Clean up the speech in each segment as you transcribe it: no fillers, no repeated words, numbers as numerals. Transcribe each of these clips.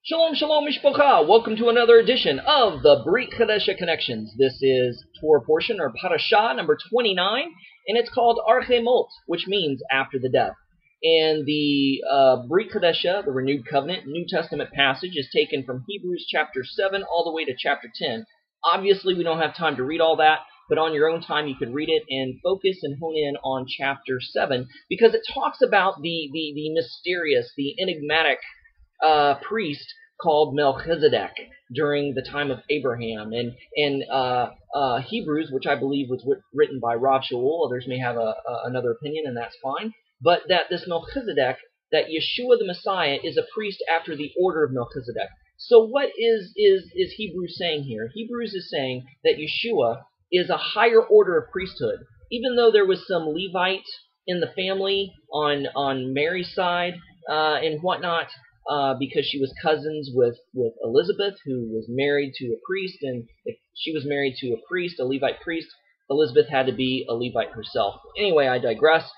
Shalom, shalom, mishpacha. Welcome to another edition of the Brit Chadashah Connections. This is Torah portion, or parasha number 29, and it's called Arche Molt, which means after the death. And the Brit Chadashah, the renewed covenant, New Testament passage, is taken from Hebrews chapter 7 all the way to chapter 10. Obviously, we don't have time to read all that, but on your own time you could read it and focus and hone in on chapter 7, because it talks about the mysterious, the enigmatic priest called Melchezedek during the time of Abraham. And Hebrews, which I believe was written by Rav Shaul, others may have another opinion, and that's fine, but that this Melchizedek, that Yeshua the Messiah, is a priest after the order of Melchizedek. So what is Hebrews saying here? Hebrews is saying that Yeshua is a higher order of priesthood. Even though there was some Levite in the family on Mary's side and whatnot, because she was cousins with Elizabeth, who was married to a priest, and if she was married to a priest, a Levite priest, Elizabeth had to be a Levite herself. Anyway, I digress.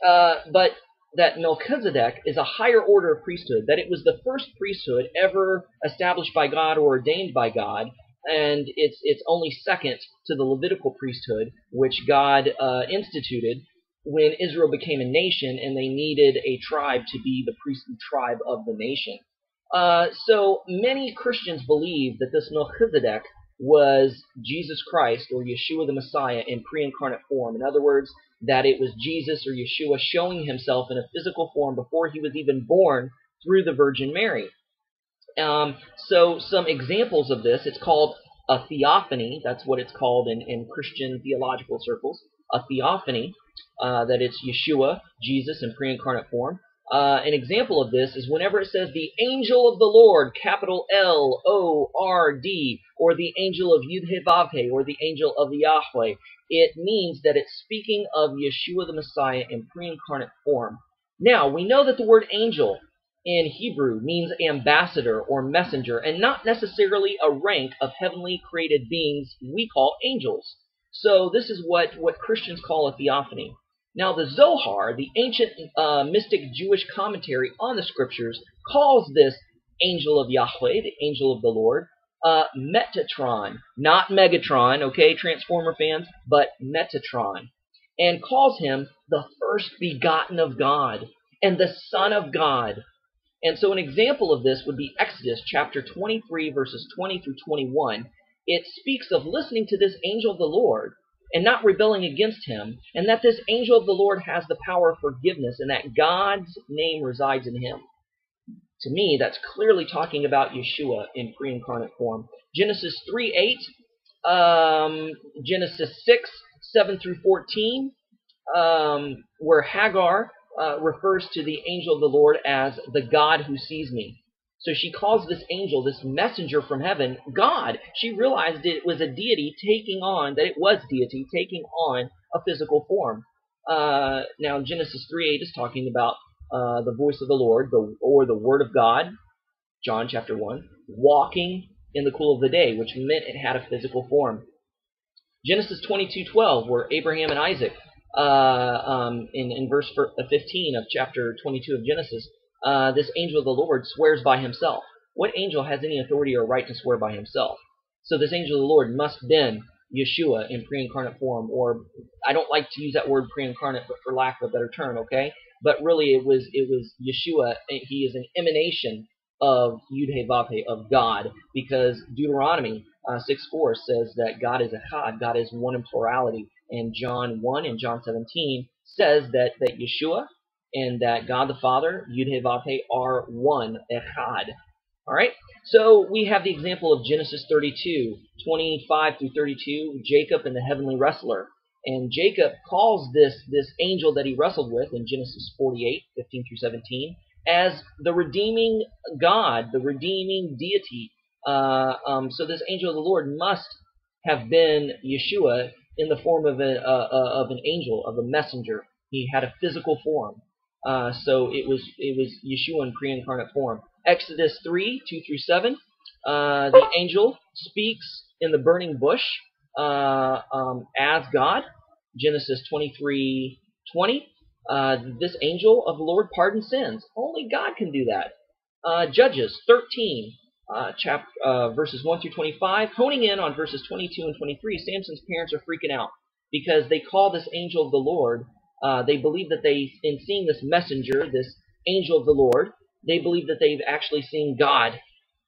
But that Melchizedek is a higher order of priesthood, that it was the first priesthood ever established by God or ordained by God, and it's only second to the Levitical priesthood, which God instituted when Israel became a nation and they needed a tribe to be the priestly tribe of the nation. So many Christians believe that this Melchizedek was Jesus Christ, or Yeshua the Messiah, in pre-incarnate form. In other words, that it was Jesus or Yeshua showing himself in a physical form before he was even born through the Virgin Mary. So some examples of this, it's called a Theophany. That's what it's called in Christian theological circles, a Theophany. That it's Yeshua, Jesus, in pre-incarnate form. An example of this is whenever it says the angel of the Lord, capital L-O-R-D, or the angel of Yud-He-Vav-He, or the angel of Yahweh, it means that it's speaking of Yeshua the Messiah in pre-incarnate form. Now, we know that the word angel in Hebrew means ambassador or messenger, and not necessarily a rank of heavenly created beings we call angels. So this is what Christians call a theophany. Now the Zohar, the ancient mystic Jewish commentary on the scriptures, calls this angel of Yahweh, the angel of the Lord, Metatron, not Megatron, okay, Transformer fans, but Metatron, and calls him the first begotten of God and the Son of God. And so an example of this would be Exodus chapter 23, verses 20 through 21. It speaks of listening to this angel of the Lord and not rebelling against him, and that this angel of the Lord has the power of forgiveness, and that God's name resides in him. To me, that's clearly talking about Yeshua in pre-incarnate form. Genesis 3:8, Genesis 6:7 through 14, where Hagar refers to the angel of the Lord as the God who sees me. So she calls this angel, this messenger from heaven, God. She realized it was a deity taking on a physical form. Now Genesis 3:8 is talking about the voice of the Lord, or the word of God, John chapter 1, walking in the cool of the day, which meant it had a physical form. Genesis 22:12, where Abraham and Isaac, in verse 15 of chapter 22 of Genesis, this angel of the Lord swears by himself. What angel has any authority or right to swear by himself? So this angel of the Lord must have been Yeshua in pre-incarnate form, or I don't like to use that word pre-incarnate, but for lack of a better term, okay? But really it was Yeshua. He is an emanation of Yud-He-Vav-He, of God, because Deuteronomy 6:4 says that God is Echad, God is one in plurality, and John 1 and John 17 says that Yeshua and that God the Father, Yud-He-Vav-He, are one, Echad. All right? So we have the example of Genesis 32:25 through 32, Jacob and the heavenly wrestler. And Jacob calls this angel that he wrestled with in Genesis 48:15 through 17 as the redeeming God, the redeeming deity. So this angel of the Lord must have been Yeshua in the form of an angel, of a messenger. He had a physical form. So it was Yeshua in pre-incarnate form. Exodus 3:2 through 7, the angel speaks in the burning bush as God. Genesis 23:20, this angel of the Lord pardons sins. Only God can do that. Judges 13, verses 1 through 25, honing in on verses 22 and 23, Samson's parents are freaking out because they call this angel of the Lord. They believe that in seeing this messenger, this angel of the Lord, they believe that they've actually seen God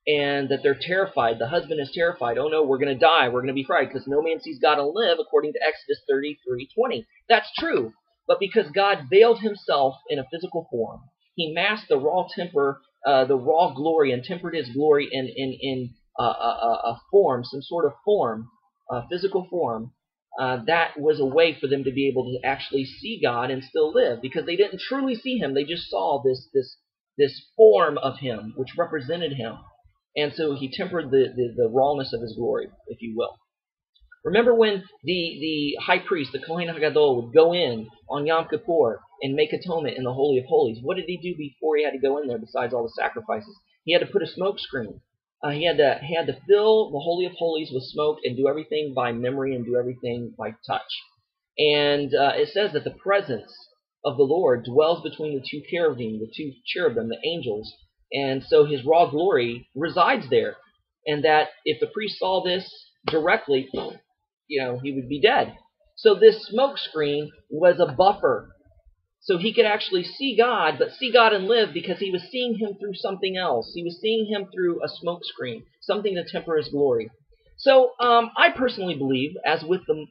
and that they're terrified. The husband is terrified. Oh no, we're going to die. We're going to be fried because no man sees God and live, according to Exodus 33:20. That's true. But because God veiled himself in a physical form, he masked the raw temper, the raw glory, and tempered his glory in a form, some sort of form, physical form. That was a way for them to be able to actually see God and still live, because they didn't truly see him. They just saw this form of him, which represented him. And so he tempered the rawness of his glory, if you will. Remember when the high priest, the Kohen Gadol, would go in on Yom Kippur and make atonement in the Holy of Holies? What did he do before he had to go in there besides all the sacrifices? He had to put a smoke screen. He had to fill the Holy of Holies with smoke and do everything by memory and do everything by touch. And it says that the presence of the Lord dwells between the two cherubim, the two cherubim, the angels. And so his raw glory resides there. And that if the priest saw this directly, he would be dead. So this smoke screen was a buffer. So he could actually see God, but see God and live, because he was seeing him through something else. He was seeing him through a smoke screen, something to temper his glory. So I personally believe, as with the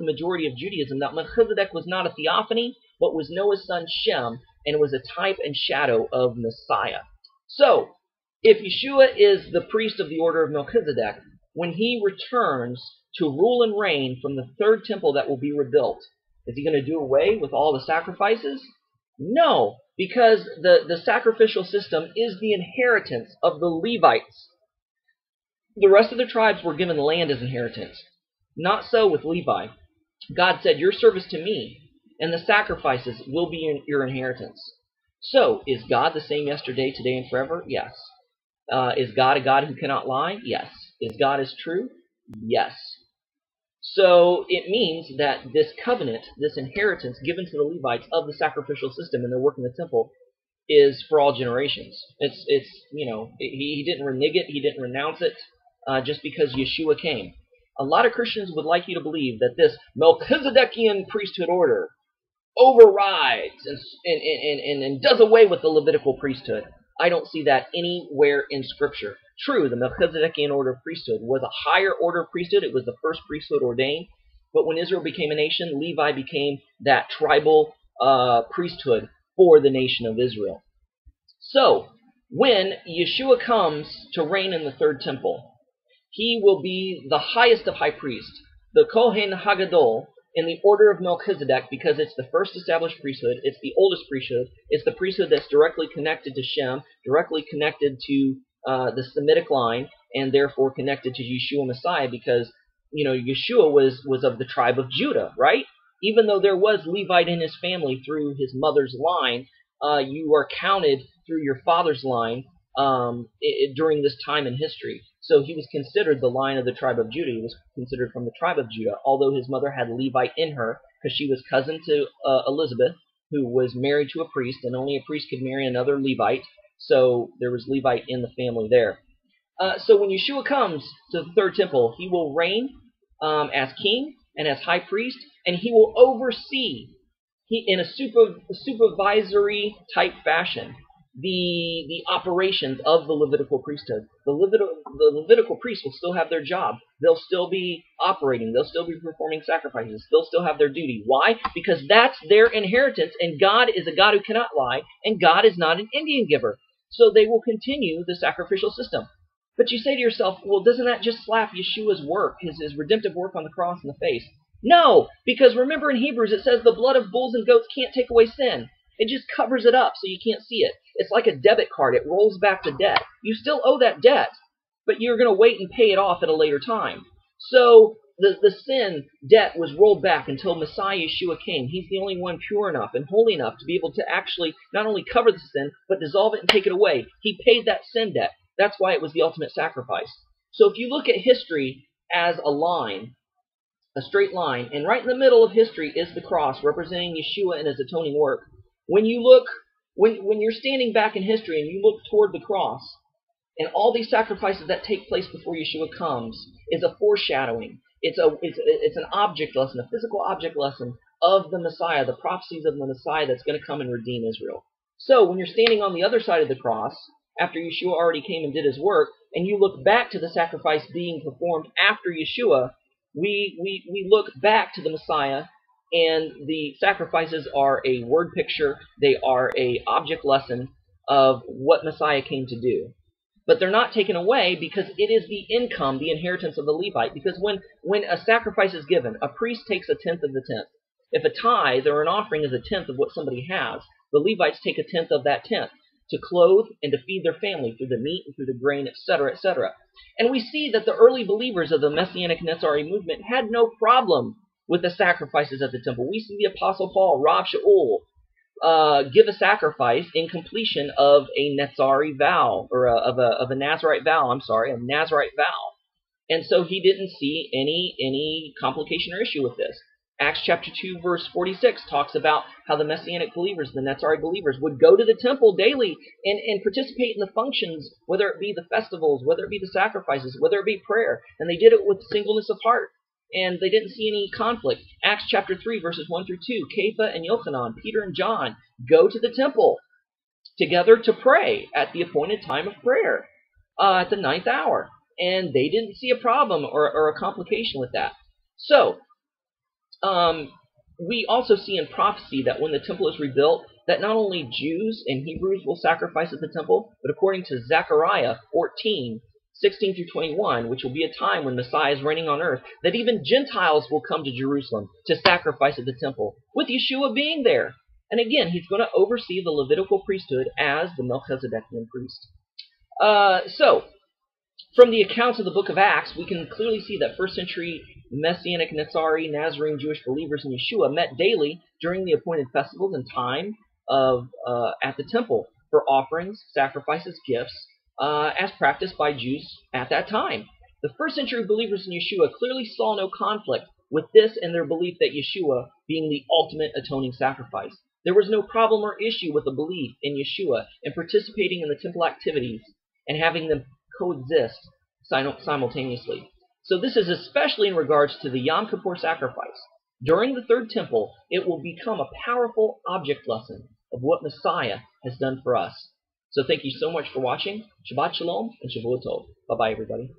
majority of Judaism, that Melchizedek was not a Theophany, but was Noah's son Shem, and was a type and shadow of Messiah. So, if Yeshua is the priest of the order of Melchizedek, when he returns to rule and reign from the third temple that will be rebuilt, is he going to do away with all the sacrifices? No, because the sacrificial system is the inheritance of the Levites. The rest of the tribes were given land as inheritance. Not so with Levi. God said, your service to me and the sacrifices will be your inheritance. So, is God the same yesterday, today, and forever? Yes. Is God a God who cannot lie? Yes. Is God as true? Yes. So it means that this covenant, this inheritance given to the Levites of the sacrificial system and their work in the temple, is for all generations. He didn't renege it, he didn't renounce it just because Yeshua came. A lot of Christians would like you to believe that this Melchizedeckian priesthood order overrides and does away with the Levitical priesthood. I don't see that anywhere in Scripture. True, the Melchizedeckian order of priesthood was a higher order of priesthood. It was the first priesthood ordained. But when Israel became a nation, Levi became that tribal priesthood for the nation of Israel. So, when Yeshua comes to reign in the third temple, he will be the highest of high priests, the Kohen Gadol, in the order of Melchizedek, because it's the first established priesthood, it's the oldest priesthood, it's the priesthood that's directly connected to Shem, directly connected to the Semitic line, and therefore connected to Yeshua Messiah, because Yeshua was of the tribe of Judah, right? Even though there was Levite in his family through his mother's line, you are counted through your father's line during this time in history. So he was considered the line of the tribe of Judah. He was considered from the tribe of Judah, although his mother had Levite in her, because she was cousin to Elizabeth, who was married to a priest, and only a priest could marry another Levite. So there was Levite in the family there. So when Yeshua comes to the third temple, he will reign as king and as high priest, and he will oversee in a supervisory type fashion the operations of the Levitical priesthood. The Levitical priests will still have their job. They'll still be operating. They'll still be performing sacrifices. They'll still have their duty. Why? Because that's their inheritance, and God is a God who cannot lie, and God is not an Indian giver. So they will continue the sacrificial system. But you say to yourself, well, doesn't that just slap Yeshua's work, his redemptive work on the cross in the face? No, because remember in Hebrews it says the blood of bulls and goats can't take away sin. It just covers it up so you can't see it. It's like a debit card. It rolls back the debt. You still owe that debt, but you're going to wait and pay it off at a later time. So the sin debt was rolled back until Messiah Yeshua came. He's the only one pure enough and holy enough to be able to actually not only cover the sin, but dissolve it and take it away. He paid that sin debt. That's why it was the ultimate sacrifice. So if you look at history as a line, a straight line, and right in the middle of history is the cross representing Yeshua and his atoning work. When you look When you're standing back in history and you look toward the cross, and all these sacrifices that take place before Yeshua comes is a foreshadowing. It's an object lesson, a physical object lesson of the Messiah, the prophecies of the Messiah that's going to come and redeem Israel. So when you're standing on the other side of the cross, after Yeshua already came and did his work, and you look back to the sacrifice being performed after Yeshua, we look back to the Messiah, and the sacrifices are a word picture. They are a object lesson of what Messiah came to do. But they're not taken away because it is the income, the inheritance of the Levite. Because when a sacrifice is given, a priest takes a tenth of the tenth. If a tithe or an offering is a tenth of what somebody has, the Levites take a tenth of that tenth to clothe and to feed their family through the meat and through the grain, etc., etc. And we see that the early believers of the Messianic Netzari movement had no problem with the sacrifices at the temple. We see the Apostle Paul, Rav Shaul, give a sacrifice in completion of a Netzari vow, or of a Nazarite vow. A Nazarite vow. And so he didn't see any complication or issue with this. Acts chapter 2, verse 46 talks about how the Messianic believers, the Netzari believers, would go to the temple daily and participate in the functions, whether it be the festivals, whether it be the sacrifices, whether it be prayer. And they did it with singleness of heart. And they didn't see any conflict. Acts chapter 3, verses 1 through 2, Kepha and Yochanan, Peter and John, go to the temple together to pray at the appointed time of prayer, at the 9th hour. And they didn't see a problem or a complication with that. So, we also see in prophecy that when the temple is rebuilt, that not only Jews and Hebrews will sacrifice at the temple, but according to Zechariah 14, 16 through 21, which will be a time when Messiah is reigning on earth, that even Gentiles will come to Jerusalem to sacrifice at the temple, with Yeshua being there. And again, he's going to oversee the Levitical priesthood as the Melchezideckian priest. So, from the accounts of the book of Acts, we can clearly see that first century Messianic, Netzari, Nazarene Jewish believers in Yeshua met daily during the appointed festivals and time at the temple for offerings, sacrifices, gifts, as practiced by Jews at that time. The first century believers in Yeshua clearly saw no conflict with this and their belief that Yeshua being the ultimate atoning sacrifice. There was no problem or issue with the belief in Yeshua and participating in the temple activities and having them coexist simultaneously. So this is especially in regards to the Yom Kippur sacrifice. During the third temple, it will become a powerful object lesson of what Messiah has done for us. So thank you so much for watching. Shabbat Shalom and Shavua Tov. Bye-bye, everybody.